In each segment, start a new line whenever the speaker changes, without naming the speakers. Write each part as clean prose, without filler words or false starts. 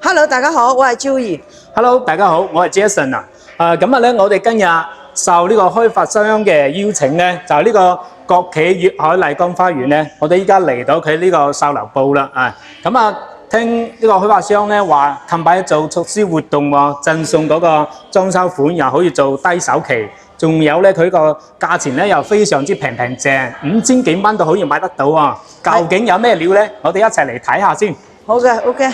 Hello，大家好，我係 Joey。
Hello，大家好，我係 Jason 啊。今日咧，我哋今日受呢個開發商嘅邀請咧，就呢個國企粵海麗江花園咧，我哋依家嚟到佢呢個售樓部啦。聽呢個開發商咧話，近排做促銷活動喎，贈送嗰個裝修款，又可以做低首期，仲有咧佢個價錢咧又非常之平正，5000幾蚊都可以買得到啊！究竟有咩料咧？我哋一齊嚟睇下先。
好嘅，OK。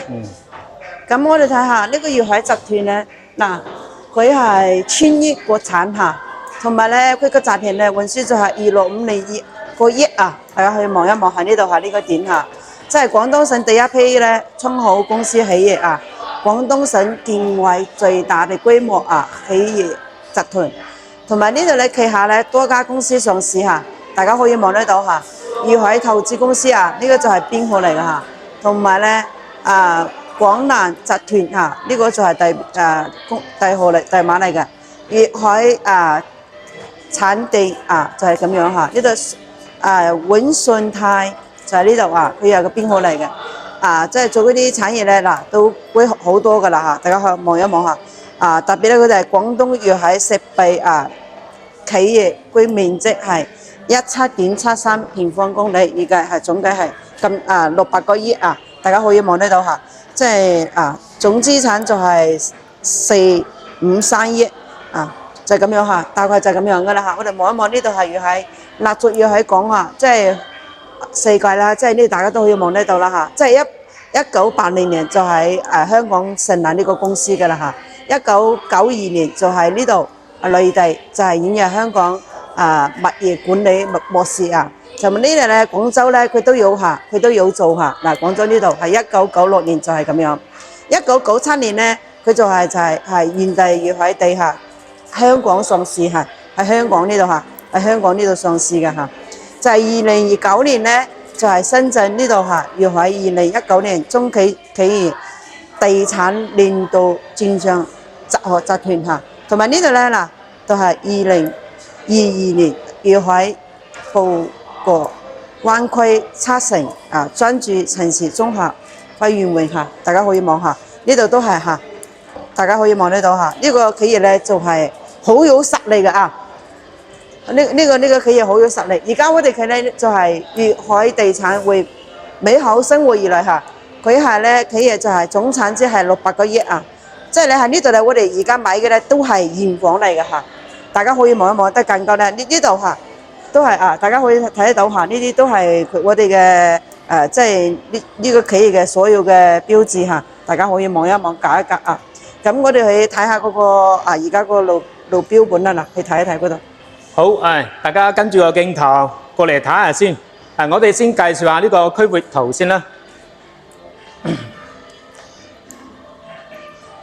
咁我哋睇下呢個粵海集團咧，嗱，佢係千億國產嚇，同埋咧佢個集團咧運輸就係2650個億啊！大家去望一望喺呢度嚇呢個點嚇，即係廣東省第一批咧充好公司企業啊，廣東省建委最大嘅規模啊企業集團，同埋呢度咧旗下咧多家公司上市嚇，大家可以望得到嚇，粵海投資公司啊，呢個就係編號嚟㗎嚇，同埋咧廣南集團嚇，呢個就係代號嚟代碼嚟嘅。粵海產地就係咁樣嚇，呢度永信泰就係呢度啊，佢有個編號嚟嘅。即係做嗰啲產業咧嗱，都會好多㗎啦嚇，大家去望一望下。特別咧，佢哋係廣東粵海設備企業居面積係17.73平方公里，預計係總計係600個億啊！大家可以望得到嚇。即係總資產就係453億就係咁樣嚇，大概就係咁樣噶啦嚇。我哋望一望呢度係粵海立足粵海港啊，即係世界啦，即係呢度大家都可以望得到啦嚇。即係1980年就喺香港成立呢個公司噶啦嚇，1992年就喺呢度內地就係引入香港物業管理模式啊。就呢度咧，廣州咧佢都有做嚇。嗱，廣州呢度係1996年就係咁樣，1997年咧佢就係原地粵海地下香港上市嚇，喺香港呢度嚇，喺香港呢度上市嘅嚇。就係2029年咧就係深圳呢度嚇，粵海2019年中企業地產年度轉賬集合集團嚇，同埋呢度咧嗱，就係2022年粵海部個灣區7成專注城市綜合發展榮嚇，大家可以望下呢度都係嚇，大家可以望得到嚇。呢個企業咧就係好有實力嘅啊！呢個企業好有實力。而家我哋睇咧就係粵海地產為美好生活而來嚇，佢係咧企業就係總產值係600個億啊！即係你喺呢度咧，我哋而家買嘅咧都係現房嚟嘅嚇，大家可以望一望得更加咧呢度嚇。都係大家可以睇得到嚇，呢啲都係我哋嘅即係呢個企業嘅所有嘅標誌嚇，大家可以望一望、隔一隔啊。咁我哋去睇下嗰個而家嗰個路標本啦，嗱，去睇一睇嗰度。
好，大家跟住個鏡頭過嚟睇下先。我哋先介紹下呢個區域圖先啦。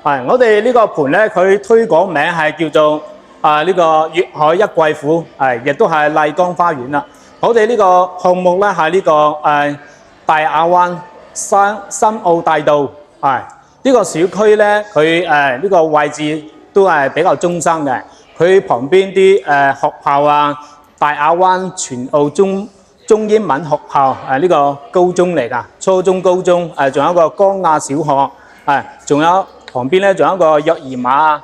我哋呢個盤咧，佢推廣名係叫做呢個粵海一貴府，亦都係麗江花園啦。我哋呢個項目咧係呢個大亞灣深澳大道，呢個小區咧佢呢個位置都係比較中心嘅。佢旁邊啲學校啊，大亞灣全澳中英文學校呢個高中嚟㗎，初中、高中仲有一個江亞小學，仲有旁邊咧仲有一個育兒碼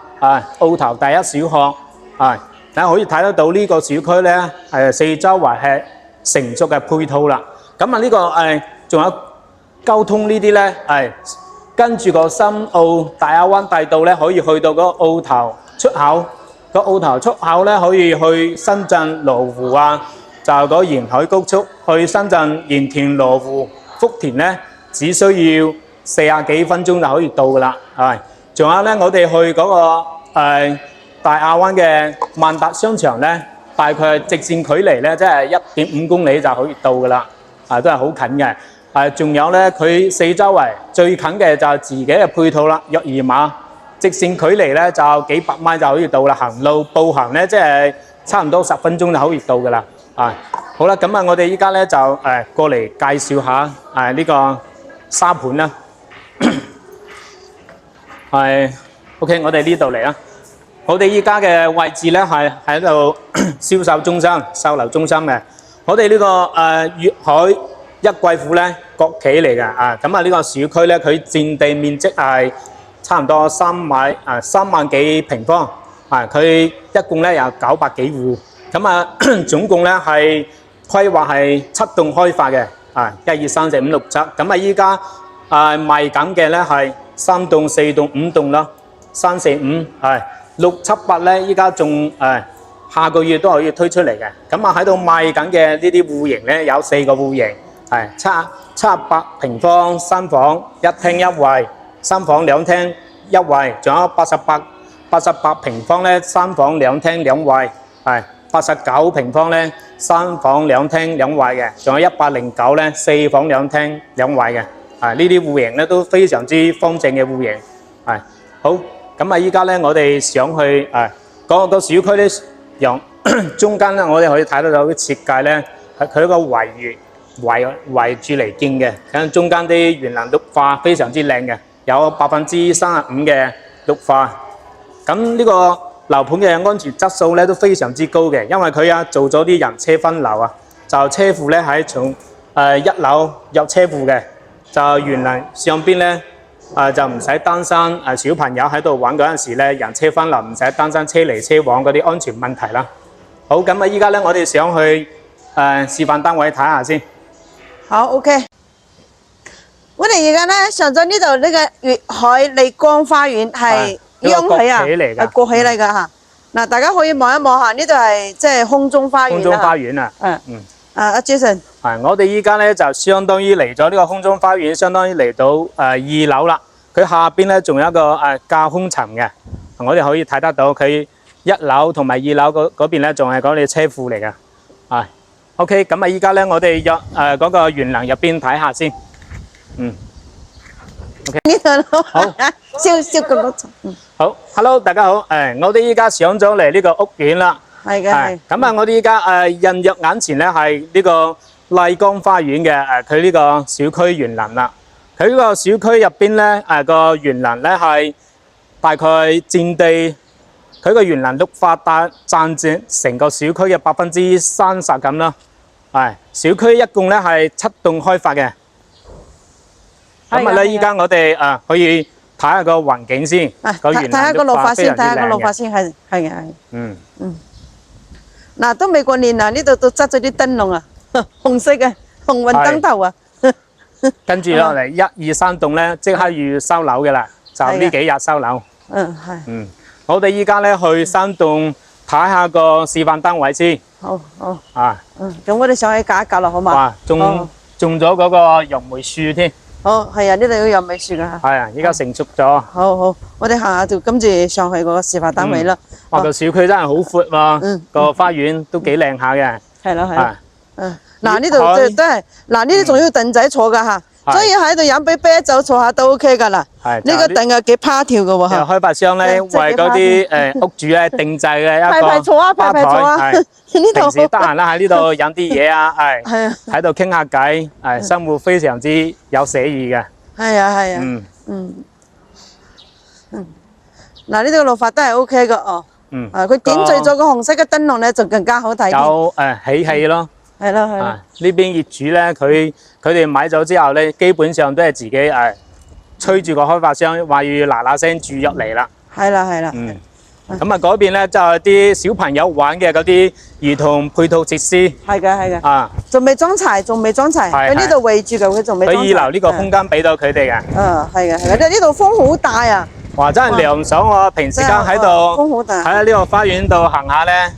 澳頭第一小學。大家可以睇得到呢個小區咧，四周圍係成熟嘅配套啦。咁呢個仲有交通呢啲咧，跟住個深澳大亞灣大道咧，可以去到個澳頭出口。個澳頭出口咧，可以去深圳羅湖啊，就個沿海高速去深圳鹽田、羅湖、福田咧，只需要40幾分鐘就可以到噶啦。仲有咧，我哋去嗰個大亞灣嘅萬達商場咧，大概直線距離咧，即係1.5公里就可以到噶啦，都係好近嘅。仲有咧，佢四周圍最近嘅就係自己嘅配套啦，育兒碼直線距離咧就幾百米就可以到啦，行路步行咧即係差唔多10分鐘就可以到噶啦。好啦，咁我哋依家咧就過嚟介紹下呢個沙盤啦。OK， 我哋呢度嚟啦。我哋依家嘅位置咧係喺度銷售中心、售樓中心嘅。我哋呢個粵海一貴府咧國企嚟㗎啊！咁啊呢個小區咧佢佔地面積係差唔多3萬幾平方啊！佢一共咧有900幾戶，咁啊總共咧係規劃係7棟開發嘅啊，1、2、3、4、5、6、7，咁啊依家賣緊嘅咧係3棟、4棟、5棟啦，3、4、5係6、7、8咧，依家仲下個月都可以推出嚟嘅。咁啊喺度賣緊嘅呢啲戶型咧有4個戶型，係700平方3房1廳1衛，3房2廳1衛，仲有88平方咧3房2廳2衛，係89平方咧3房2廳2衛嘅，仲有109咧4房2廳2衛嘅。呢啲戶型咧都非常之方正嘅戶型，係好。咁啊依家咧我哋想去個小區咧，由中間咧我哋可以睇得到啲設計咧，佢一個圍住嚟建嘅，咁中間啲園林綠化非常之靚嘅，有35%嘅綠化。咁呢個樓盤嘅安全質素咧都非常之高嘅，因為佢做咗啲人車分流啊，就車庫咧喺從1樓入車庫嘅，就園林上邊咧就唔使擔心小朋友喺度玩嗰陣時咧人車分流，唔使擔心車嚟車往嗰啲安全問題啦。好，咁啊依家咧我哋想去示範單位睇下先。
好 OK。我哋而家咧上咗呢度呢個粵海麗光花園係央企啊，係國企嚟㗎嚇。嗱，大家可以望一望下，呢度係即係空中花園。空中花園啊。阿 Jason。
我哋依家咧就相當於嚟咗呢個空中花園，相當於嚟到2樓啦。佢下邊咧仲有一個架空層嘅，我哋可以睇得到佢1樓同埋2樓嗰邊咧仲係嗰啲車庫嚟嘅。OK， 咁啊依家咧我哋入嗰個園林入邊睇下先。OK。
呢度咯。好。燒咁多層。
好 ，Hello， 大家好。我哋依家上咗嚟呢個屋苑啦。
係嘅。係。
咁啊，我哋依家映入眼前咧係呢個麗光花園嘅佢呢個小區園林啦。佢呢個小區入邊咧個園林咧係大概佔地，佢個園林綠化佔成個小區嘅30%咁啦。小區一共咧係7棟開發嘅。咁啊咧，依家我哋可以睇下個環境先，
睇下個綠化先，睇下個綠化先，係嘅。嗱，都未過年啊，呢度都執咗啲燈籠啊，紅色嘅紅運燈頭啊。
跟住落嚟1、2、3棟咧，即刻要收樓嘅啦，就呢幾日收樓。係。我哋依家咧去3棟睇下個示範單位先。好。
咁我哋上去夾一夾啦，好嘛？
哇，種咗嗰個楊梅樹添。
好，係啊，呢度有楊梅樹噶。係
啊，依家成熟咗。好，
我哋行下就跟住上去嗰個示範單位啦。
哇，個小區真係好闊喎，個花園都幾靚下嘅。
係啦。嗱，呢度都係，嗱，呢啲仲要凳仔坐噶吓，所以喺度飲杯啤酒坐下都 OK 噶啦。係。呢個凳又幾趴跳噶喎吓。開發商咧為嗰啲屋主咧定制嘅一個排坐啊，排坐啊。
平時得閒啦喺呢度飲啲嘢啊，喺度傾下偈，生活非常之有寫意嘅。
係啊。嗱，呢度綠化都係 OK 噶哦。佢點綴咗個紅色嘅燈籠咧，就更加好睇。
有喜氣咯。係咯。呢邊業主咧，佢哋買咗之後咧，基本上都係自己催住個開發商，話要嗱聲住入嚟啦。係啦。咁啊，嗰邊咧就係啲小朋友玩嘅嗰啲兒童配套設施。係嘅。仲未裝齊。佢呢度圍住嘅，佢仲未裝齊。佢2樓呢個空間俾到佢哋嘅。係嘅。呢度風好大啊！哇，真係涼爽喎！平時間喺度風好大，喺呢個花園度行下咧，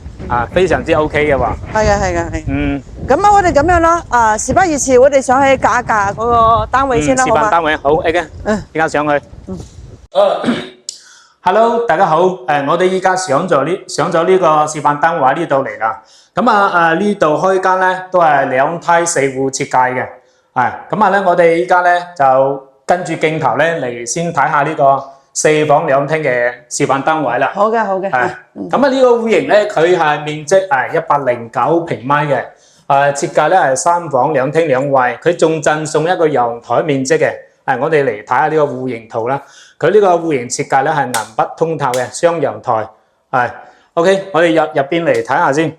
非常之 OK 嘅喎。係嘅。咁啊，我哋咁樣咯。事不宜遲，我哋上去夾一夾嗰個單位先啦，好嘛？示範單位好 OK 嘅。依家上去。Hello， 大家好。我哋依家上咗呢個示範單位呢度嚟啦。咁啊，呢度開間咧都係2梯4戶設計嘅。咁啊咧，我哋依家咧就跟住鏡頭咧嚟先睇下呢個4房2廳嘅示範單位啦。好嘅。咁啊，呢個戶型咧，佢係面積109平米嘅。設計咧係3房2廳2衛，佢仲贈送一個陽台面積嘅。我哋嚟睇下呢個戶型圖啦。佢呢個戶型設計咧係銀筆通透嘅雙陽台。OK， 我哋入邊嚟睇下先。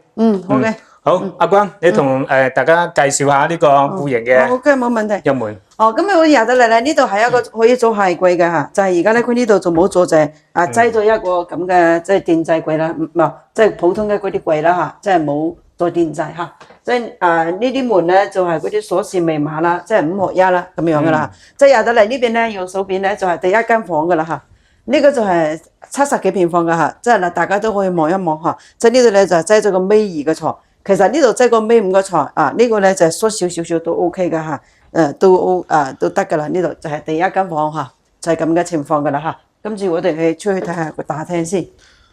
好嘅。好，阿君，你同大家介紹下呢個戶型嘅
，OK，冇問題。
入門。
哦，咁我入到嚟咧，呢度係一個可以做鞋櫃嘅嚇，就係而家咧佢呢度仲冇做就係擠咗一個咁嘅即係電製櫃啦，唔係即係普通嘅嗰啲櫃啦嚇，即係冇做電製嚇，即係呢啲門咧就係嗰啲鎖匙密碼啦，即係5合1啦咁樣噶啦，即係入到嚟呢邊咧右手邊咧就係第一間房噶啦嚇。呢個就係70幾平方嘅嚇，即係嗱大家都可以望一望嚇。即係呢度咧就擠咗個尾2嘅床，其實呢度擠個尾5嘅床呢個咧就縮少都 OK 嘅嚇，都得㗎啦。呢度就係第一間房嚇，就係咁嘅情況㗎啦嚇。跟住我哋去出去睇下個大廳先。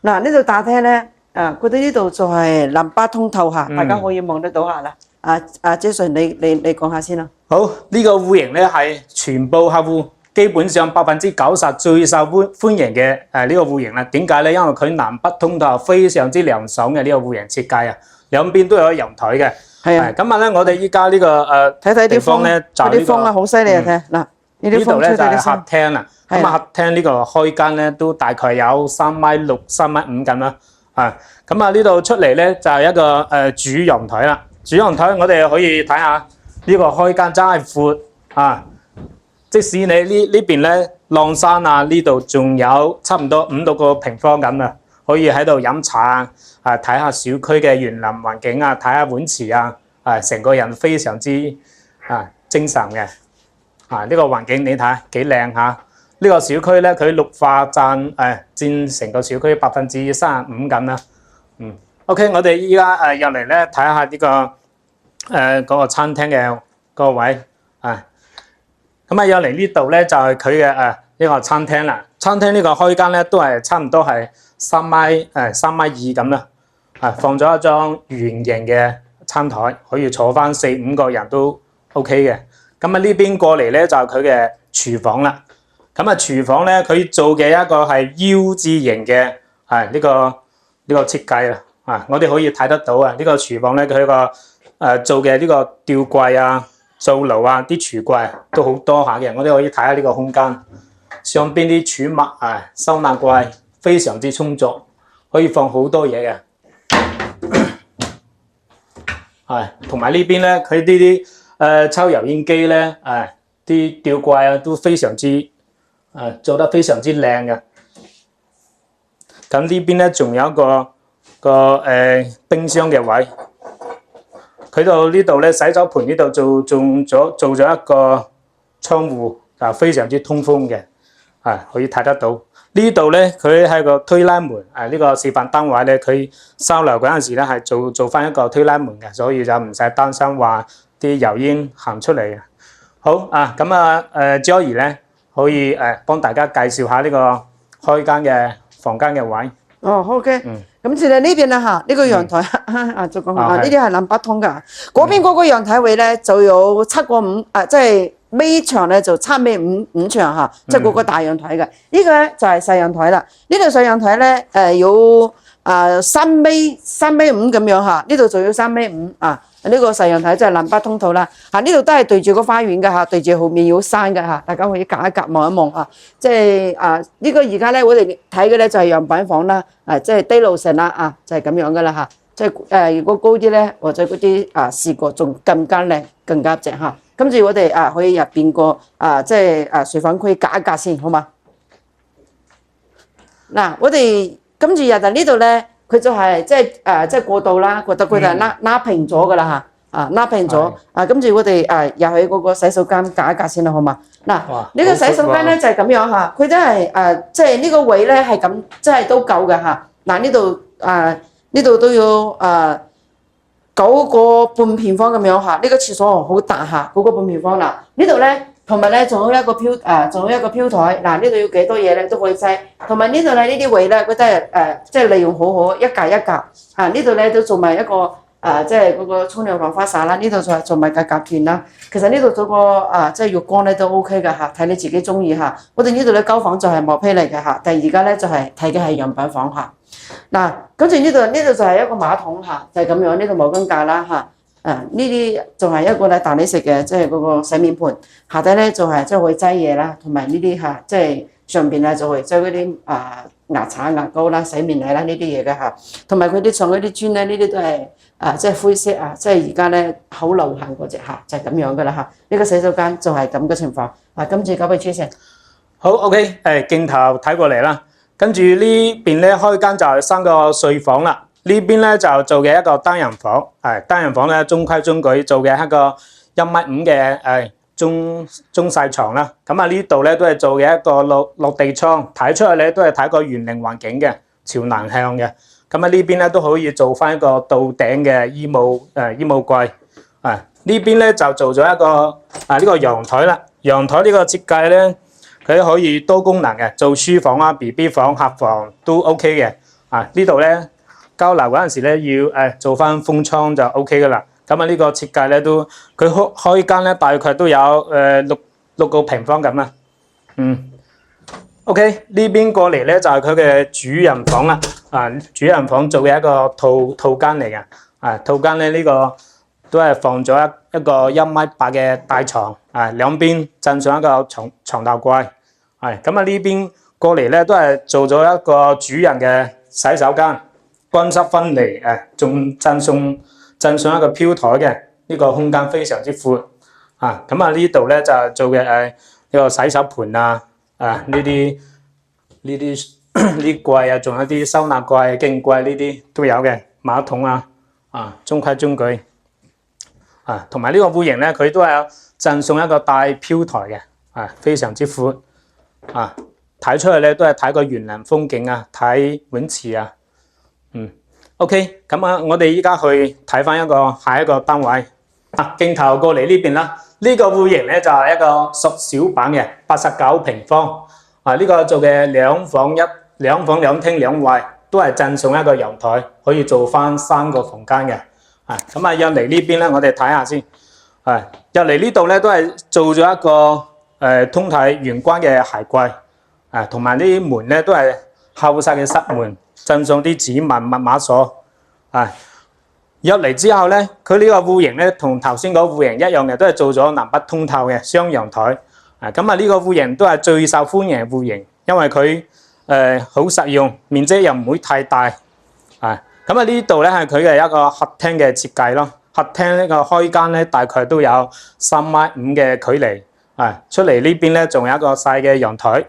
嗱呢度大廳咧，佢哋呢度就係南北通透嚇，大家可以望得到下啦。Jason 你講下先啦。
好，呢個戶型咧係全部客戶。基本上90%最受歡迎嘅呢個戶型啦，點解咧？因為佢南北通透，非常之涼爽嘅呢個戶型設計啊，兩邊都有陽台嘅。係啊，咁咧我哋依家呢個睇睇啲風咧，就啲風好犀利啊！睇嗱，呢啲風咧就係客廳啦。咁客廳呢個開間咧都大概有3.6米、3.5米咁啦。咁呢度出嚟咧就係一個主陽台啦。主陽台我哋可以睇下呢個開間真係闊啊！即使你呢邊咧晾衫呢度仲有差唔多5-6個平方咁啊，可以喺度飲茶睇下小區嘅園林環境睇下碗池成個人非常之精神嘅呢個環境你睇下幾靚嚇。呢個小區咧佢綠化佔成個小區35%咁啦。OK， 我哋依家入嚟咧睇下呢個嗰個餐廳嘅個位咁入嚟呢度咧就係佢嘅呢個餐廳啦。餐廳呢個開間咧都係差唔多係3米2咁啦。放咗一張圓形嘅餐台，可以坐翻4-5個人都 OK 嘅。咁呢邊過嚟咧就係佢嘅廚房啦。咁廚房咧佢做嘅一個係 U 字形嘅呢個設計啦。我哋可以睇得到呢個廚房咧佢個做嘅呢個吊櫃灶爐啲櫥櫃都好多下嘅，我哋可以睇下呢個空間，上邊啲儲物收納櫃非常之充足，可以放好多嘢嘅。同埋呢邊咧，佢呢啲抽油煙機咧，啲吊櫃都非常之做得非常之靚嘅。咁呢邊咧仲有一個冰箱嘅位。佢到呢度咧，洗手盆呢度做咗一個窗戶，非常之通風嘅，可以睇得到。呢度咧，佢係個推拉門，呢個示範單位咧，佢收樓嗰陣時咧係做翻一個推拉門嘅，所以就唔使擔心話啲油煙行出嚟嘅。好咁Joey 咧可以幫大家介紹下呢個開間嘅房間嘅位。
好嘅。咁至係呢邊啦嚇，呢個陽台就講呢啲係南北通㗎。嗰邊嗰個陽台位咧就有7.5即係尾長咧就7.5米長嚇，即係嗰個大陽台嘅。呢個咧就係細陽台啦。呢度細陽台咧有3.5米咁樣嚇，呢度就要3.5米呢個細陽台就係南北通透啦。呢度都係對住個花園㗎嚇，對住後面有山㗎嚇，大家可以隔一隔望一望嚇。即係呢個而家咧我哋睇嘅咧就係樣板房啦，即係低樓層啦就係咁樣㗎啦嚇。即係如果高啲咧，或者嗰啲視覺仲更加靚，更加正嚇。跟住我哋可以入邊個即係睡房區隔一隔先，好嘛？嗱，我哋跟住入到呢度咧。佢就係即係過道啦，佢就拉平咗噶啦嚇，拉平咗跟住我哋入去嗰個洗手間隔一隔先啦，好嘛？嗱，呢個洗手間咧就係咁樣嚇，佢真係即係呢個位咧係咁，即係都夠嘅嚇。嗱呢度都要9個半平方咁樣嚇，呢個廁所好大嚇，9個半平方啦。呢度咧。同埋咧，仲有一個飄台，嗱呢度要幾多嘢咧都可以擠。同埋呢度咧呢啲位咧，佢都係即係利用好好，一格一格。呢度咧都做埋一個即係嗰個沖涼房花灑啦。呢度就做埋夾團啦。其實呢度做個即係浴缸咧都 OK 㗎嚇，睇你自己中意嚇。我哋呢度咧間房就係毛坯嚟嘅嚇，但係而家咧就係睇嘅係樣板房嚇。嗱，跟住呢度就係一個馬桶嚇，就係咁樣呢個毛巾架啦嚇。呢啲就係一個大理石嘅，即係嗰個洗面盆，下底咧就係即係可以擠嘢啦，同埋呢啲即係上邊咧就會擠嗰啲牙刷、牙膏啦、洗面奶啦呢啲嘢嘅嚇，同埋佢啲上嗰啲磚咧，呢啲都係即係灰色即係而家咧好流行嗰隻嚇，就係咁樣噶啦嚇。呢個洗手間就係咁嘅情況。跟住交俾 Jason。
好 OK，鏡頭睇過嚟啦。跟住呢邊咧開間就係3個睡房啦。呢邊咧就做嘅一個單人房，單人房咧中規中矩做嘅一個1.5米嘅中細床啦。咁啊呢度咧都係做嘅一個落地窗，睇出去咧都係睇個園林環境嘅，朝南向嘅。咁啊呢邊咧都可以做翻一個到頂嘅衣帽櫃。呢邊咧就做咗一個呢個陽台啦。陽台呢個設計咧，佢可以多功能嘅，做書房啊、BB 房、客房都 OK 嘅。呢度咧交流嗰陣時咧要做翻風窗就 OK 噶啦。咁啊呢個設計咧都佢開間咧大概都有六個平方咁啦。OK 呢邊過嚟咧就係佢嘅主人房啦。主人房做嘅一個套間嚟嘅。套間咧呢個都係放咗一個1.8米嘅大床。兩邊鎮上一個床頭櫃。咁啊呢邊過嚟咧都係做咗一個主人嘅洗手間，乾濕分離。仲鎮上一個飄台嘅，呢個空間非常之闊。咁啊呢度咧就係做嘅呢個洗手盆呢啲櫃啊，仲有啲收納櫃、鏡櫃呢啲都有嘅，馬桶中規中矩。同埋呢個戶型咧，佢都係有贈送一個大飄台嘅，非常之闊。睇出去咧都係睇個園林風景啊，睇泳池啊。OK， 咁我哋依家去睇翻下一個單位。鏡頭過嚟呢邊啦，呢個戶型咧就係一個縮小版嘅89平方。呢個做嘅兩房兩廳兩衛，都係贈送一個陽台，可以做翻3個房間嘅。咁入嚟呢邊咧，我哋睇下先。入嚟呢度咧都係做咗一個通體玄關嘅鞋櫃。同埋啲門咧都係後晒嘅塞門，贈送啲指紋密碼鎖。入嚟之後咧，佢呢個戶型咧同頭先嗰戶型一樣嘅，都係做咗南北通透嘅雙陽台。咁啊呢個戶型都係最受歡迎嘅戶型，因為佢好實用，面積又唔會太大。咁啊呢度咧係佢嘅一個客廳嘅設計咯。客廳呢個開間咧大概都有3.5米嘅距離。出嚟呢邊咧仲有一個細嘅陽台。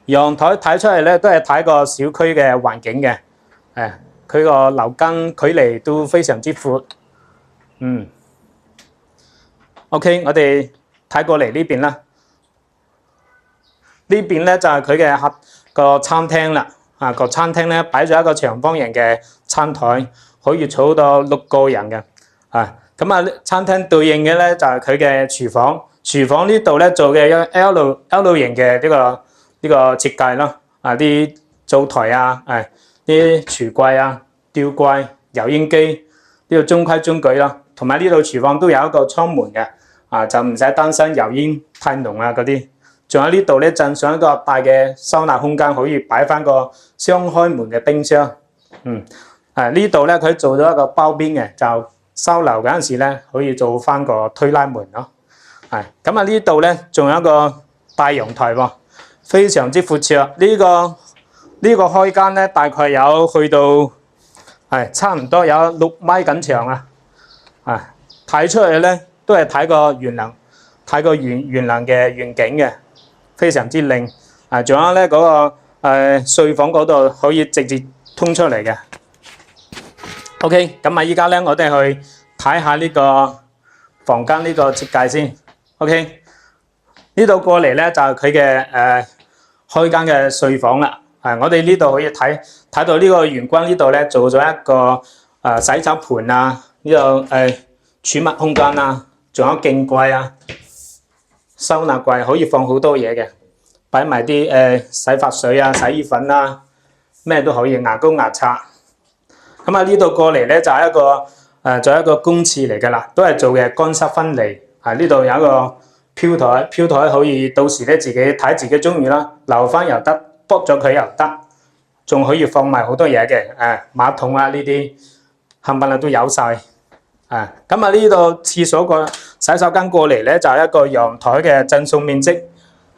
陽台睇出嚟咧都係睇個小區嘅環境嘅。佢個樓間距離都非常之闊。OK， 我哋睇過嚟呢邊啦。呢邊咧就係佢嘅個餐廳啦。個餐廳咧擺咗一個長方形嘅餐台，可以坐到6個人嘅。餐廳對應嘅咧就係佢嘅廚房。廚房呢度咧做嘅 L 型嘅呢個設計咯。啲灶台啲櫥櫃吊櫃、油煙機呢度中規中矩咯。同埋呢度廚房都有一個窗門嘅。就唔使擔心油煙太濃嗰啲。仲有呢度咧贈上一個大嘅收納空間，可以擺翻個雙開門嘅冰箱。呢度咧佢做咗一個包邊嘅，就收樓嗰陣時咧可以做翻個推拉門咯。呢度咧仲有一個大陽台喎，非常之闊綽。呢個開間咧大概有去到差唔多有6米咁長。睇出嚟咧都係睇個園林嘅遠景嘅，非常之靚。仲有咧嗰個睡房嗰度可以直接通出嚟嘅。OK， 咁依家咧我哋去睇下呢個房間呢個設計先。OK， 呢度過嚟咧就係佢嘅開間嘅睡房啦。我哋呢度可以睇到呢個玄關呢度咧做咗一個洗手盆呢度儲物空間仲有鏡櫃收納櫃，可以放好多嘢嘅，擺埋啲洗髮水洗衣粉咩都可以，牙膏牙刷。呢度過嚟咧就係一個公廁嚟㗎啦，都係做嘅乾濕分離。呢度有一個飄台可以到時咧自己睇自己中意啦，留翻又得，剝咗佢又得，仲可以放埋好多嘢嘅。馬桶呢啲冚唪唥都有晒。呢度廁所個洗手間過嚟咧就係一個陽台嘅贈送面積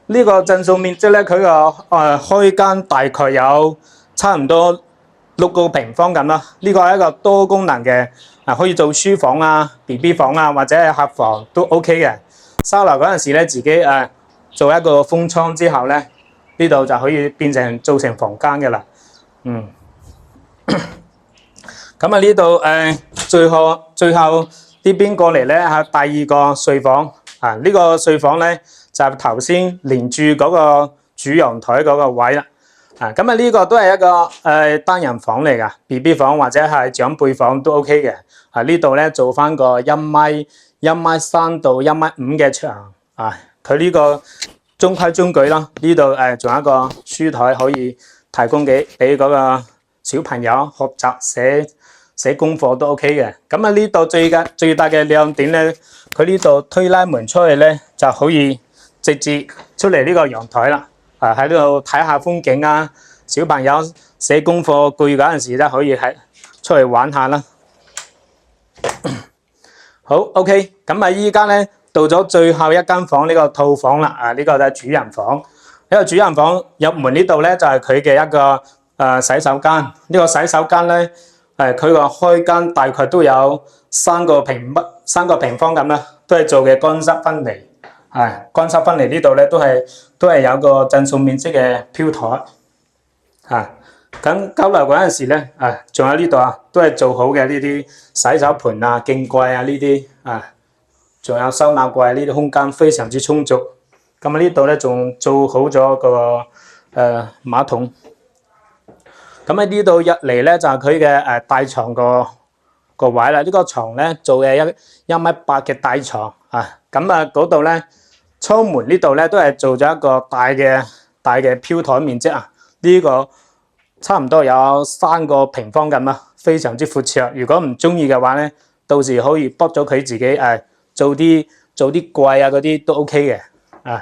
呢個浸數面積咧，佢個開間大概有差唔多6個平方咁啦。呢個係一個多功能嘅，可以做書房啊、BB 房啊，或者係客房都 OK 嘅。收樓嗰陣時咧，自己做一個封倉之後咧，呢度就可以變成做成房間嘅啦。咁啊呢度最後呢邊過嚟咧係第二個睡房啊，呢個睡房咧就頭先連住嗰個主陽台嗰個位啦。咁啊呢個都係一個單人房嚟噶 ，BB 房或者係長輩房都 OK 嘅。呢度咧做翻個1.3米到1.5米嘅牆啊，佢呢個中規中矩啦。呢度仲有一個書台可以提供俾嗰個小朋友學習寫功課都 OK 嘅。咁啊呢度最大嘅亮點咧，佢呢度推拉門出去咧就可以直接出嚟呢個陽台啦。喺呢度睇下風景啊，小朋友寫功課攰嗰陣時咧可以出嚟玩下啦。好 OK， 咁啊依家咧到咗最後一間房呢個套房啦。呢個就係主人房。呢個主人房入門呢度咧就係佢嘅一個洗手間。呢個洗手間咧佢個開間大概都有3個平方咁啦，都係做嘅乾濕分離。乾濕分離呢度咧都係有個浸數面積嘅飄台。咁交流嗰陣時咧，仲有呢度都係做好嘅呢啲洗手盆啊、鏡櫃啊呢啲仲有收納櫃呢啲空間非常之充足。咁呢度咧仲做好咗個馬桶。咁喺呢度入嚟咧就係佢嘅大床個位啦。呢個床咧做嘅1.8米嘅大床咁嗰度咧窗門呢度咧都係做咗一個大嘅飄台面積呢個差唔多有3個平方咁啦，非常之闊綽。如果唔中意嘅話咧，到時可以剝咗佢自己做啲櫃嗰啲都 OK 嘅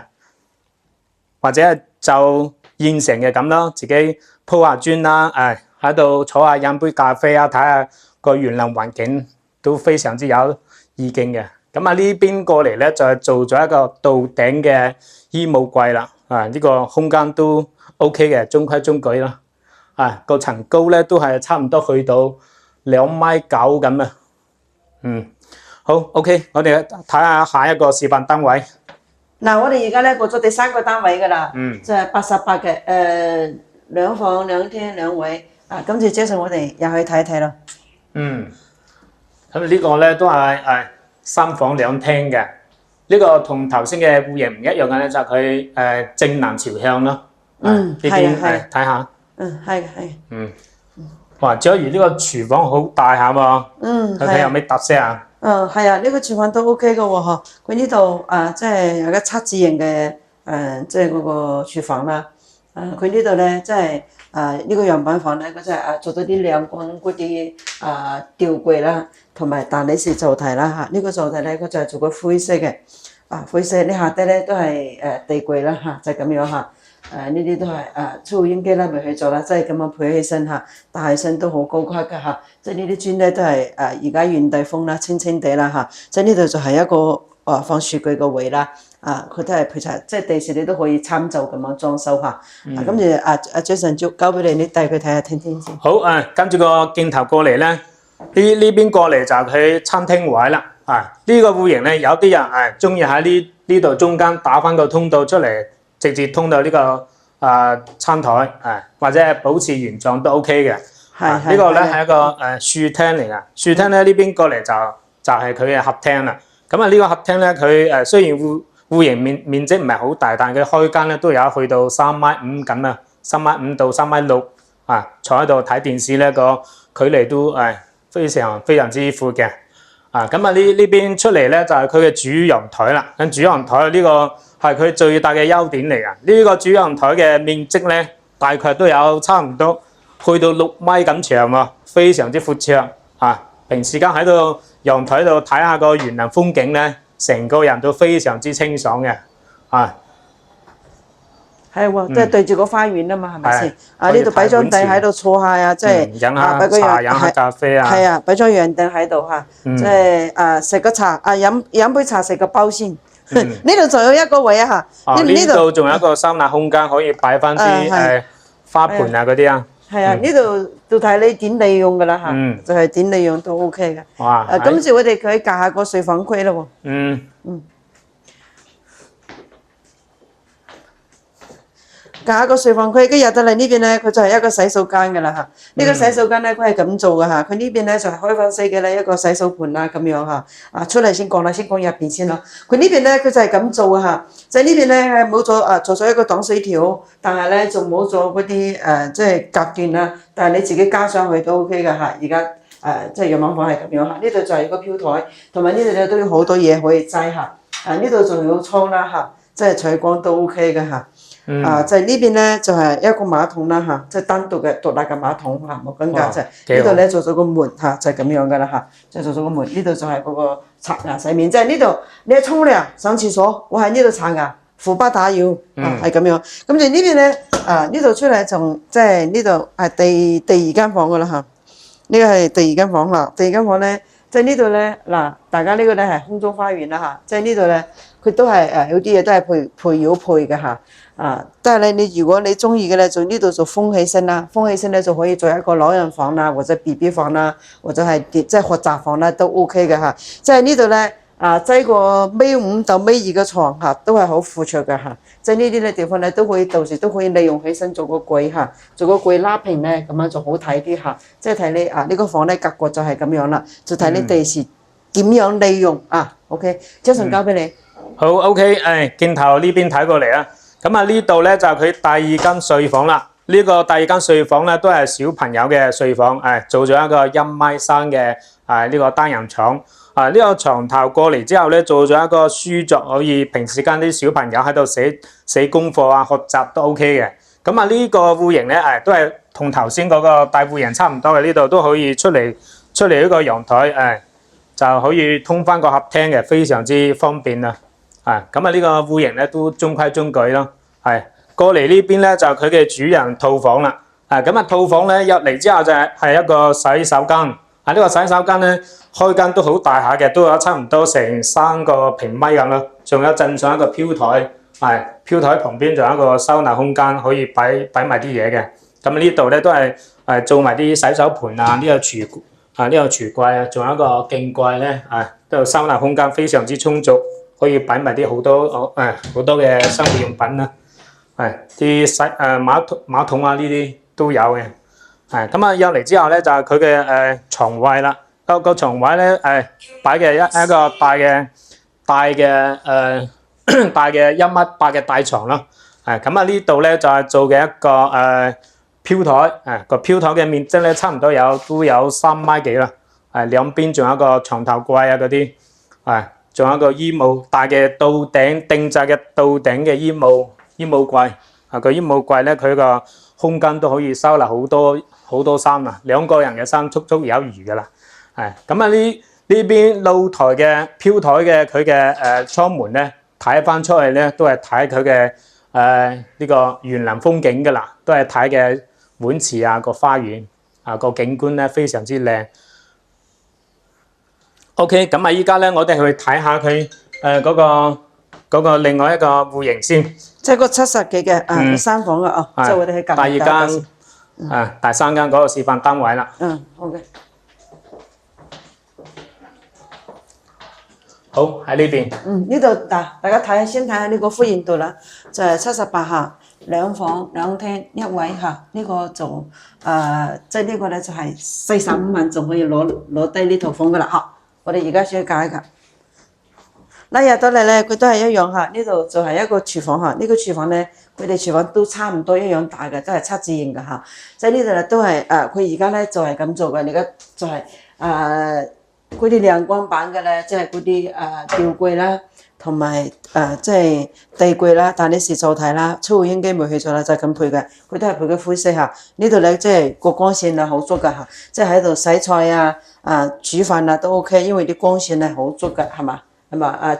或者就現成嘅咁咯，自己鋪下磚啦，喺度坐下飲杯咖啡睇下個園林環境都非常之有意境嘅。咁呢邊過嚟咧就係做咗一個到頂嘅衣帽櫃啦。呢個空間都 OK 嘅，中規中矩啦。個層高咧都係差唔多去到2.9米咁。好 OK， 我哋睇下下一個示範單位。
嗱，我哋而家咧過咗第3個單位噶啦，就係88嘅2房2廳2衛。跟住接住我哋入去睇一睇咯。
咁呢個咧都係3房2廳嘅。呢個同頭先嘅戶型唔一樣嘅咧，就係佢正南朝向咯。呢邊睇下。
係。
哇！假如呢個廚房好大下喎。佢有咩特色啊？
係啊，呢個廚房都 OK 嘅喎，佢呢度即係有個七字形嘅即係嗰個廚房啦。佢呢度咧即係呢個樣板房咧，佢真係做到啲亮光嗰啲吊櫃啦，同埋大理石灶台啦。呢個灶台咧，佢就係做個灰色嘅。灰色呢下低咧都係地櫃啦，就咁樣呢啲都係抽煙機啦，咪去做啦，即係咁樣配起身搭起身都好高級嘅即係呢啲磚咧都係而家現代風啦，清清地啦即係呢度就係一個放雪櫃個位啦，佢都係配齊，即係第時你都可以參照咁樣裝修跟住Jason 交俾你，你帶佢睇下聽先。
好跟住個鏡頭過嚟咧，呢邊過嚟就係佢餐廳位啦。呢個戶型咧，有啲人中意喺呢度中間打翻個通道出嚟，直接通到呢個餐台或者係保持原狀都 OK 嘅。呢個咧係一個書廳嚟㗎。書廳咧呢邊過嚟就係佢嘅客廳啦。咁呢個客廳咧，佢雖然戶型面積唔係好大，但係佢開間咧都有去到3.5米咁啊，3.5米到3.6米坐喺度睇電視咧個距離都非常之闊嘅。咁呢邊出嚟咧就係佢嘅主陽台啦。咁主陽台呢個係佢最大嘅優點嚟㗎。呢個主陽台嘅面積咧，大概都有差唔多去到6米咁長喎，非常之闊綽平時間喺度陽台度睇下個園林風景咧，成個人都非常之清爽嘅
係喎，即係對住個花園啊嘛，係咪先？呢度擺張凳喺度坐下即係
飲下茶、飲下咖啡
擺張陽凳喺度即係食個茶飲杯茶食個包先呢度仲有一個位啊嚇，
哦，呢度仲有一個收納空間，可以擺翻啲花盆啊嗰啲啊。
係啊，呢度就睇你點利用噶啦嚇，就係點利用都 OK 嘅。
哇！
今次我哋佢隔下個睡房區咯喎。隔下個睡房區，跟住入到嚟呢邊咧，佢就係一個洗手間噶啦嚇。呢個洗手間咧，佢係咁做嘅嚇。佢呢邊咧就係開放式嘅咧一個洗手盆啦咁樣嚇。出嚟先講啦，先講入邊先啦。佢呢邊咧佢就係咁做嘅嚇。就係呢邊咧係冇咗做咗一個擋水條，但係咧就冇咗嗰啲即係隔斷啦。但係你自己加上去都 OK 嘅嚇。而家即係陽光房係咁樣嚇。呢度就係個飄台，同埋呢度咧都有好多嘢可以擠嚇。呢度仲有倉啦嚇，即係採光都 OK 嘅嚇。就係呢邊咧就係一個馬桶啦嚇，即係單獨嘅獨立嘅馬桶嚇，冇分隔啫。呢度咧做咗個門嚇，就係咁樣噶啦嚇，即係做咗個門。呢度就係嗰個刷牙洗面，即係呢度你一沖涼上廁所，我喺呢度刷牙，扶不打擾係咁樣。咁就呢邊咧呢度出嚟仲即係呢度係第二間房噶啦嚇，呢個係第二間房啦。第二間房咧即係呢度咧嗱，大家呢個咧係空中花園啦嚇，即係呢度咧佢都係有啲嘢都係配料配嘅嚇。但係你如果你中意嘅咧，就呢度做風氣聲啦，風氣聲咧就可以做一個老人房啦，或者 BB 房啦，或者係即係學習房啦，都 OK 嘅嚇。即係呢度咧擠個尾5到尾2嘅床嚇，都係好闊綽嘅嚇。即係呢啲咧地方咧都可以到時都可以利用起身做個櫃嚇，做個櫃拉平咧，咁樣就好睇啲嚇。即係睇你呢個房咧格局就係咁樣啦，就睇你第時點樣利用OK，Jason 交俾你。
好 OK， 鏡頭呢邊睇過嚟啊。咁啊呢度咧就係佢第二間睡房啦。呢個第二間睡房咧都係小朋友嘅睡房，做咗一個1.3米嘅呢個單人床。呢個床頭過嚟之後咧，做咗一個書桌，可以平時間啲小朋友喺度寫功課啊、學習都 OK 嘅。咁啊呢個戶型咧都係同頭先嗰個大戶型差唔多嘅，呢度都可以出嚟呢個陽台，就可以通翻個客廳嘅，非常之方便啊！咁啊呢個戶型咧都中規中矩咯。過嚟呢邊咧就佢嘅主人套房啦。咁啊套房咧入嚟之後就係一個洗手間。呢個洗手間咧開間都好大下嘅，都有差唔多成3個平米咁咯。仲有鎮上一個飄台，飄台旁邊仲有一個收納空間，可以擺埋啲嘢嘅。咁呢度咧都係做埋啲洗手盆啊，呢個櫥櫃啊，仲有一個鏡櫃咧，都有收納空間非常之充足。可以擺埋啲好多嘅生活用品啦，啲馬桶啊呢啲都有嘅。咁啊入嚟之後咧就係佢嘅床位啦。個床位咧擺嘅一個大嘅1.8米嘅大床咯。咁啊呢度咧就係做嘅一個飄台。個飄台嘅面積咧差唔多都有3米幾啦。兩邊仲有一個床頭櫃啊嗰啲。仲有一個衣帽大嘅到頂定製嘅到頂嘅衣帽櫃。個衣帽櫃咧佢個空間都可以收納好多衫啊，2個人嘅衫足足有餘噶啦。咁啊呢邊露台嘅飄台嘅佢嘅窗門咧睇翻出去咧都係睇佢嘅呢個園林風景噶啦，都係睇嘅碗池啊個花園個景觀咧非常之靚。OK， 咁啊依家咧我哋去睇下佢嗰個另外一個戶型先，
即係個70幾嘅3房嘅即係我哋去隔
第二間第3間嗰個示範單位啦。
好嘅。
好喺呢邊。
呢度嗱，大家先睇下呢個戶型度啦，就係78下2房2廳1位嚇，呢個就即係呢個咧就係45萬仲可以攞低呢套房噶啦嚇。我哋而家先去解㗎。入到嚟咧，佢都係一樣嚇。呢度就係一個廚房嚇。呢個廚房咧，佢哋廚房都差唔多一樣大嘅，都係7字形嘅嚇。即係呢度咧都係佢而家咧就係咁做嘅。而家就係嗰啲亮光板嘅咧，即係嗰啲吊櫃啦，同埋即係地櫃啦。但係你試就睇啦，抽油煙機冇去咗啦，就係咁配嘅。佢都係配嘅灰色嚇。呢度咧即係個光線係好足嘅嚇，即係喺度洗菜啊。煮飯啊都 OK， 因為啲光線係好足嘅，係嘛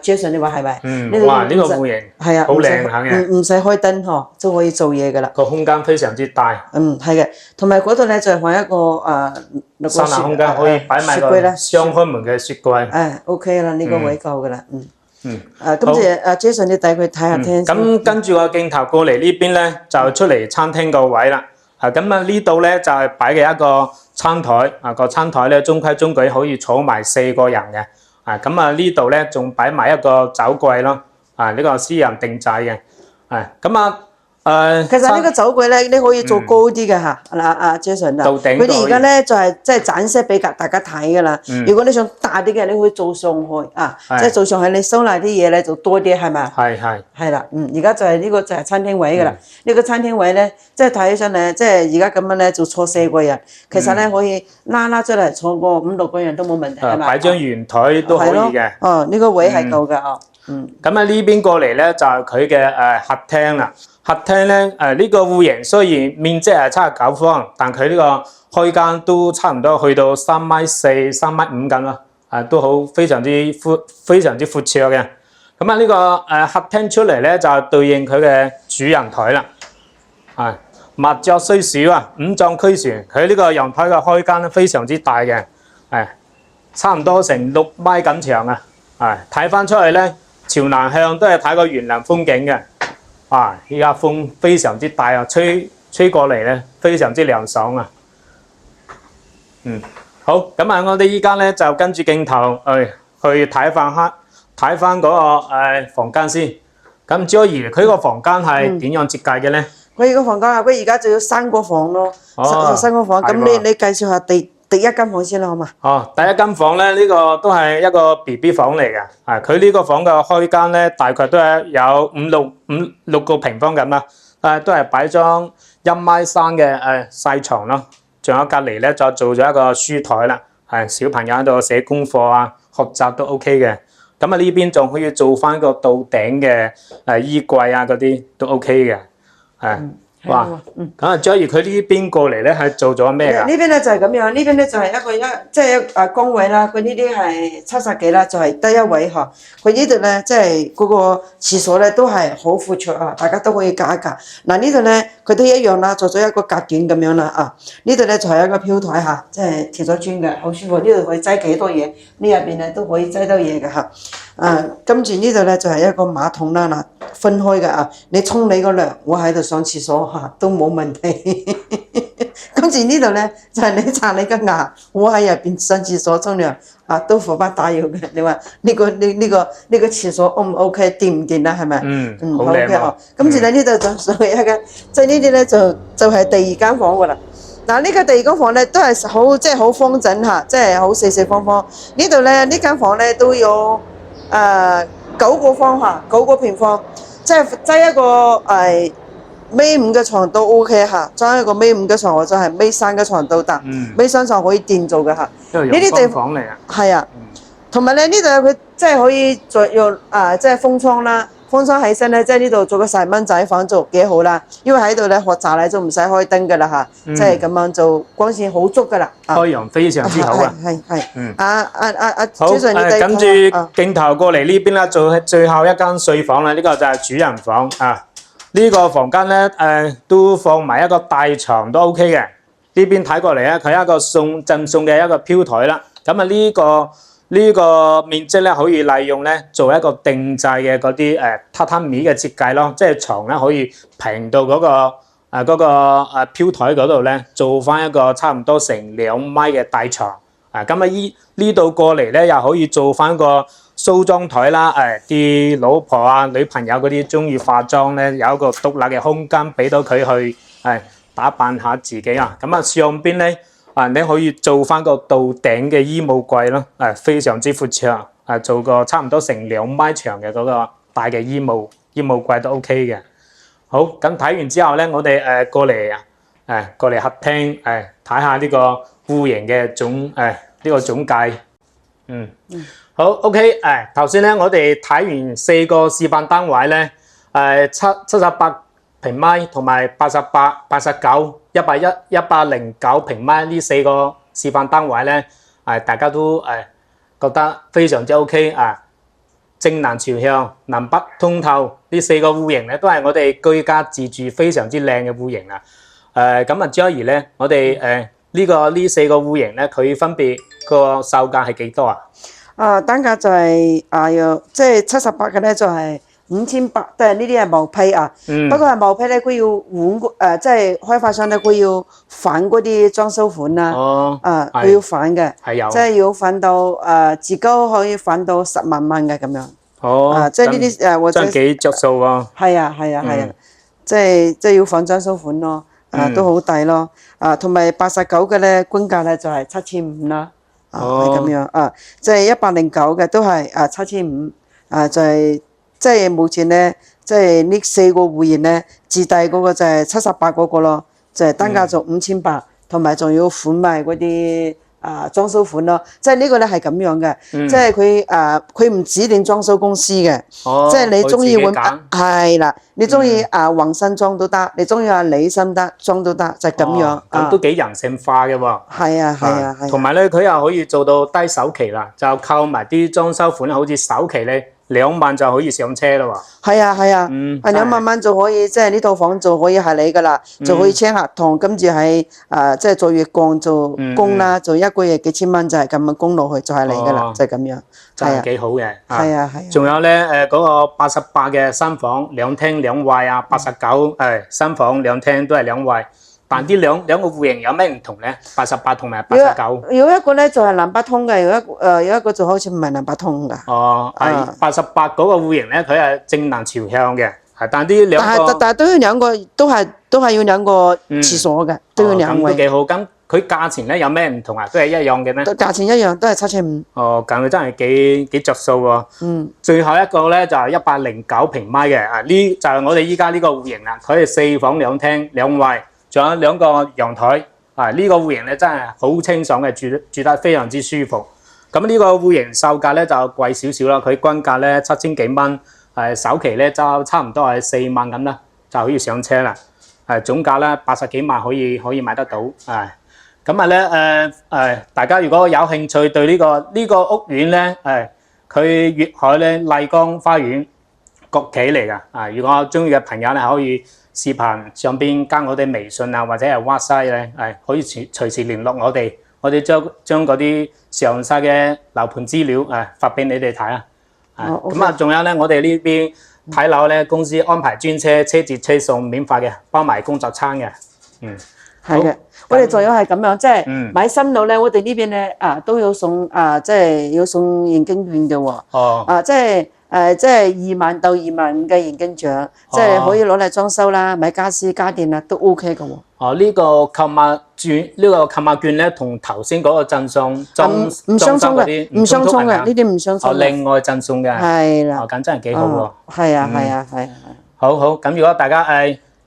？Jason 你話係咪？
哇！呢個戶型係好靚下嘅，
唔使開燈嗬，都可以做嘢噶啦。
個空間非常之大。
係嘅，同埋嗰度咧就係放一個
收納空間，可以擺埋個雙開門嘅雪櫃。
OK 啦，呢個位夠噶啦。今次Jason 你帶佢睇下廳先。
咁跟住個鏡頭過嚟呢邊咧，就出嚟餐廳個位啦。咁啊呢度咧就係擺嘅一個餐台，個餐台咧中規中矩可以坐埋4個人嘅。咁啊呢度咧仲擺埋一個酒櫃咯。呢個私人定製嘅。咁啊
其實呢個酒櫃咧，你可以做高啲嘅嚇，Jason 啊，
到頂
佢哋而家咧就係即係展示俾大家睇㗎啦。如果你想大啲嘅，你可以做上去即係做上去你收納啲嘢咧就多啲係咪？係啦，而家就係呢個就係餐廳位㗎啦。呢個餐廳位咧，即係睇起上嚟，即係而家咁樣咧就坐4個人，其實咧可以拉出嚟坐個5、6個人都冇問題係咪？
擺張圓台都可以嘅。
呢個位係夠㗎
咁啊呢邊過嚟咧就係佢嘅客廳啦。客廳咧呢個戶型雖然面積係79方，但佢呢個開間都差唔多去到3.4米、3.5米咁啦，都好非常之闊綽嘅。咁啊呢個客廳出嚟咧就對應佢嘅主人台啦。物作雖小五臟俱全，佢呢個陽台嘅開間非常之大嘅，差唔多成6米咁長啊！睇翻出去咧，朝南向都係睇個園林風景嘅。依家風非常之大啊，吹過嚟咧，非常之涼爽啊！好，咁啊，我哋依家咧就跟住鏡頭去睇翻嗰個房間先。咁Joey佢個房間係點樣設計嘅咧？
佢個房間佢而家就有3個房咯，3個房。咁你介紹下第一間房先啦，好嘛？
第一間房咧，呢個都係一個 BB 房嚟嘅。佢呢個房嘅開間咧，大概都係有五六個平方咁啦。都係擺張1.3米嘅細床咯。仲有隔離咧，就做咗一個書台啦。小朋友喺度寫功課學習都 OK 嘅。咁啊呢邊仲可以做翻個到頂嘅衣櫃嗰啲都 OK 嘅。哇！咁啊，Joey佢呢邊過嚟咧係做咗咩㗎？
呢邊咧就係咁樣，呢邊咧就係即係崗位啦。佢呢啲係70幾啦，就係得一位嗬。佢呢度咧即係嗰個廁所咧都係好闊綽啊，大家都可以隔一隔。呢度咧佢都一樣啦，做咗一個隔斷咁樣啦呢度咧就係一個飄台嚇，即係貼咗磚嘅，好舒服。呢度可以擠幾多嘢，呢入邊咧都可以擠到嘢嘅嚇。跟住呢度咧就係一個馬桶啦，分開嘅你沖你個涼，我喺度上廁所都冇問題。跟住呢度咧就係你刷你嘅牙，我喺入邊上廁所沖涼都無法打擾嘅。你話呢個廁所 O 唔 OK， 掂唔掂啦？係咪？
好靚啊！
跟住咧呢度就上去一間，即係呢啲咧就係第二間房㗎啦。呢個第二間房咧都係好即係好方整嚇，即係好四方方。呢度咧呢間房咧都有9個方嚇，9個平方，即係擠一個米5嘅床都 OK 嚇，裝一個米5嘅床或者係米3嘅床都得，米3床可以墊做嘅嚇。
呢啲地方嚟啊，
係同埋咧呢度佢即係可以再用即係封窗啦，封窗起身咧，即係呢度做個細蚊仔房做幾好啦，因為喺度咧學習咧就唔使開燈㗎啦嚇，即係咁樣做光線好足㗎啦。
開陽非常之好啊！
好，
跟住鏡頭過嚟呢邊啦，做最後一間睡房啦，呢個就係主人房啊。呢個房間咧都放埋一個大床都 OK 嘅。呢邊睇過嚟咧，佢係一個贈送嘅一個飄台啦。咁啊呢個面積咧可以利用咧做一個定製嘅嗰啲榻榻米嘅設計咯，即係床咧可以平到嗰個飄台嗰度咧，做翻一個差唔多成2米嘅大床。咁呢度過嚟咧又可以做翻個梳妝台啦，啲老婆女朋友嗰啲中意化妝咧，有一個獨立嘅空間俾到佢去打扮下自己啊。咁上邊咧你可以做翻個到頂嘅衣帽櫃咯，非常之闊綽，做個差唔多成2米長嘅嗰個大嘅衣帽櫃都 OK 嘅。好，咁睇完之後咧，我哋過嚟客廳睇下呢個戶型嘅呢個總計。好 OK， 頭先咧我哋睇完4個示範單位咧，78平米同埋88、89、110、109平米呢4個示範單位咧，大家都覺得非常之 OK 正南朝向、南北通透，呢4個戶型咧都係我哋居家自住非常之靚嘅戶型啊！咁Joey咧，我哋呢4個戶型咧，佢分別個售價係幾多啊？
單價就係要即係78嘅咧，就係5800，但係呢啲係毛坯啊。不過係毛坯咧，佢要換即係開發商咧，佢要反嗰啲裝修款啦。佢要反嘅，即係要反到至高可以反到10萬蚊嘅咁樣。即係呢啲或者
真幾着數喎。
係啊，即係要反裝修款咯。都好抵咯。同埋89嘅咧，官價咧就係7500啦。係咁樣即係109嘅都係7500。就係即係目前咧，即係呢4個會員咧，自帶嗰個就係78嗰個咯，就係單價就5800，同埋仲要款埋嗰啲裝修款咯。即係呢個咧係咁樣嘅，即係佢唔指定裝修公司嘅，即係你中意揾係啦，你中意宏新裝都得，你中意李心德裝都得，就係咁樣。
咁都幾人性化嘅喎。
係啊。
同埋咧，佢又可以做到低首期啦，就購埋啲裝修款，好似首期咧2萬就可以上車啦喎。係啊，2萬蚊就可以，即係呢套房就可以係你噶啦，就可以簽合同，跟住係即係做月供做供啦，做1個月幾千蚊就係咁樣供落去就係你噶啦，就係咁樣。真係幾好嘅。
係啊。
仲有咧嗰個88嘅新房2廳2衛啊，89新房2廳都係2衛。但啲兩個戶型有咩唔同咧？88同埋89。
有一個咧就係南北通嘅，有一個就好似唔係南北通㗎。
係88嗰個戶型咧，佢係正南朝向嘅，係但啲兩個。但係都要兩個，都係要兩個廁所嘅，都要兩位。咁都幾好。咁佢價錢咧有咩唔同啊？都係一樣嘅咩？
價錢一樣，都係7500。
咁真係幾着數喎。最後一個咧就係109平米嘅，呢就係我哋依家呢個戶型啦。佢係4房2廳2衛。仲有2個陽台，呢個戶型咧真係好清爽嘅，住得非常之舒服。咁呢個戶型售價咧就貴少少啦，佢均價咧7000幾蚊，首期咧就差唔多係4萬咁啦，就可以上車啦。總價咧80幾萬可以買得到。咁咧大家如果有興趣對呢個屋苑咧，佢粵海咧麗江花園國企嚟㗎。如果中意嘅朋友咧可以視頻上邊加我哋微信啊，或者係 WhatsApp 咧，可以隨時聯絡我哋，我哋將嗰啲詳細嘅樓盤資料發俾你哋睇啊。咁仲有咧，我哋呢邊睇樓咧，公司安排專車，車接車送免費嘅，包埋工作餐嘅。
係嘅，我哋仲有係咁樣，即係買新樓咧，我哋呢邊咧都有送即係要送現金券嘅喎。即係2萬到2萬5嘅現金獎，即係可以攞嚟裝修啦、買家私家電啦，都 OK 嘅喎。
呢個購物券咧，同頭先嗰個贈送
唔相衝嘅，唔相衝嘅，呢啲唔相衝。
另外贈送嘅。係啦。咁真係幾好喎。係
啊。
好，咁如果大家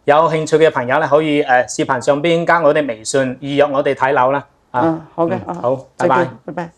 有興趣嘅朋友咧，可以視頻上邊加我哋微信預約我哋睇樓啦。
好嘅。
好，拜拜。
拜拜。